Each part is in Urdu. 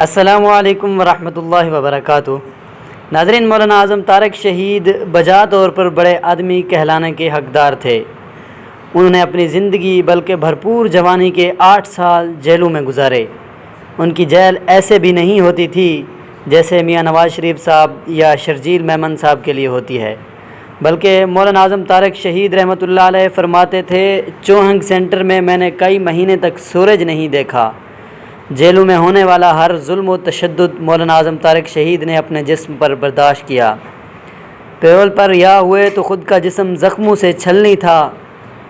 السلام علیکم ورحمۃ اللہ وبرکاتہ۔ ناظرین، مولانا اعظم طارق شہید بجا طور پر بڑے آدمی کہلانے کے حقدار تھے۔ انہوں نے اپنی زندگی بلکہ بھرپور جوانی کے 8 سال جیلوں میں گزارے۔ ان کی جیل ایسے بھی نہیں ہوتی تھی جیسے میاں نواز شریف صاحب یا شرجیل میمن صاحب کے لیے ہوتی ہے، بلکہ مولانا اعظم طارق شہید رحمۃ اللہ علیہ فرماتے تھے، چوہنگ سینٹر میں نے کئی مہینے تک سورج نہیں دیکھا۔ جیلوں میں ہونے والا ہر ظلم و تشدد مولانا اعظم طارق شہید نے اپنے جسم پر برداشت کیا۔ پیرول پر رہا ہوئے تو خود کا جسم زخموں سے چھلنی تھا۔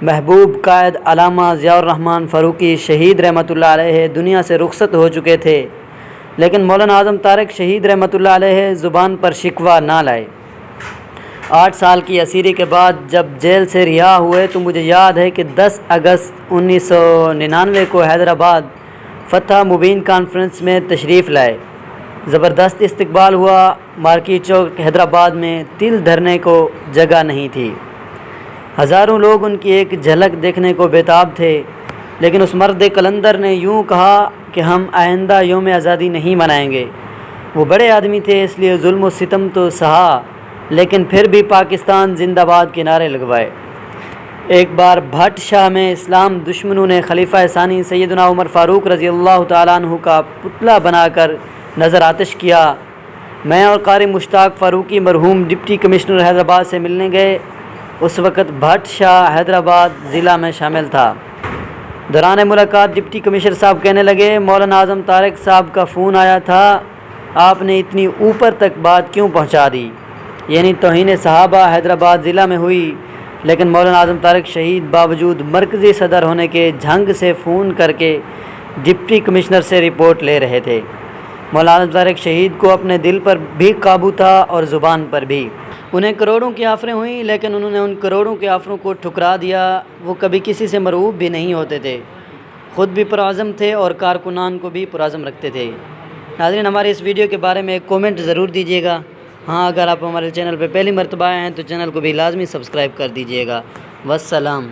محبوب قائد علامہ ضیاء الرحمن فاروقی شہید رحمۃ اللہ علیہ دنیا سے رخصت ہو چکے تھے، لیکن مولانا اعظم طارق شہید رحمۃ اللہ علیہ زبان پر شکوہ نہ لائے۔ 8 سال کی اسیری کے بعد جب جیل سے رہا ہوئے تو مجھے یاد ہے کہ 10 اگست 1999 کو حیدرآباد فتح مبین کانفرنس میں تشریف لائے۔ زبردست استقبال ہوا۔ مارکیٹ چوک حیدرآباد میں تل دھرنے کو جگہ نہیں تھی۔ ہزاروں لوگ ان کی ایک جھلک دیکھنے کو بےتاب تھے، لیکن اس مرد قلندر نے یوں کہا کہ ہم آئندہ یوم آزادی نہیں منائیں گے۔ وہ بڑے آدمی تھے، اس لیے ظلم و ستم تو سہا، لیکن پھر بھی پاکستان زندہ باد کے نعرے لگوائے۔ ایک بار بھٹ شاہ میں اسلام دشمنوں نے خلیفہ ثانی سیدنا عمر فاروق رضی اللہ تعالیٰ عنہ کا پتلا بنا کر نظر آتش کیا۔ میں اور قاری مشتاق فاروقی مرحوم ڈپٹی کمشنر حیدرآباد سے ملنے گئے۔ اس وقت بھٹ شاہ حیدرآباد ضلع میں شامل تھا۔ دوران ملاقات ڈپٹی کمشنر صاحب کہنے لگے، مولانا اعظم طارق صاحب کا فون آیا تھا، آپ نے اتنی اوپر تک بات کیوں پہنچا دی؟ یعنی توہین صحابہ حیدرآباد ضلع میں ہوئی، لیکن مولانا اعظم طارق شہید باوجود مرکزی صدر ہونے کے جھنگ سے فون کر کے ڈپٹی کمشنر سے رپورٹ لے رہے تھے۔ مولانا اعظم طارق شہید کو اپنے دل پر بھی قابو تھا اور زبان پر بھی۔ انہیں کروڑوں کی آفریں ہوئیں، لیکن انہوں نے ان کروڑوں کے آفروں کو ٹھکرا دیا۔ وہ کبھی کسی سے مرعوب بھی نہیں ہوتے تھے، خود بھی پرعزم تھے اور کارکنان کو بھی پرعزم رکھتے تھے۔ ناظرین، ہمارے اس ویڈیو کے بارے میں ایک کومنٹ ضرور دیجیے گا۔ ہاں، اگر آپ ہمارے چینل پہ پہلی مرتبہ آئے ہیں تو چینل کو بھی لازمی سبسکرائب کر دیجیے گا۔ والسلام۔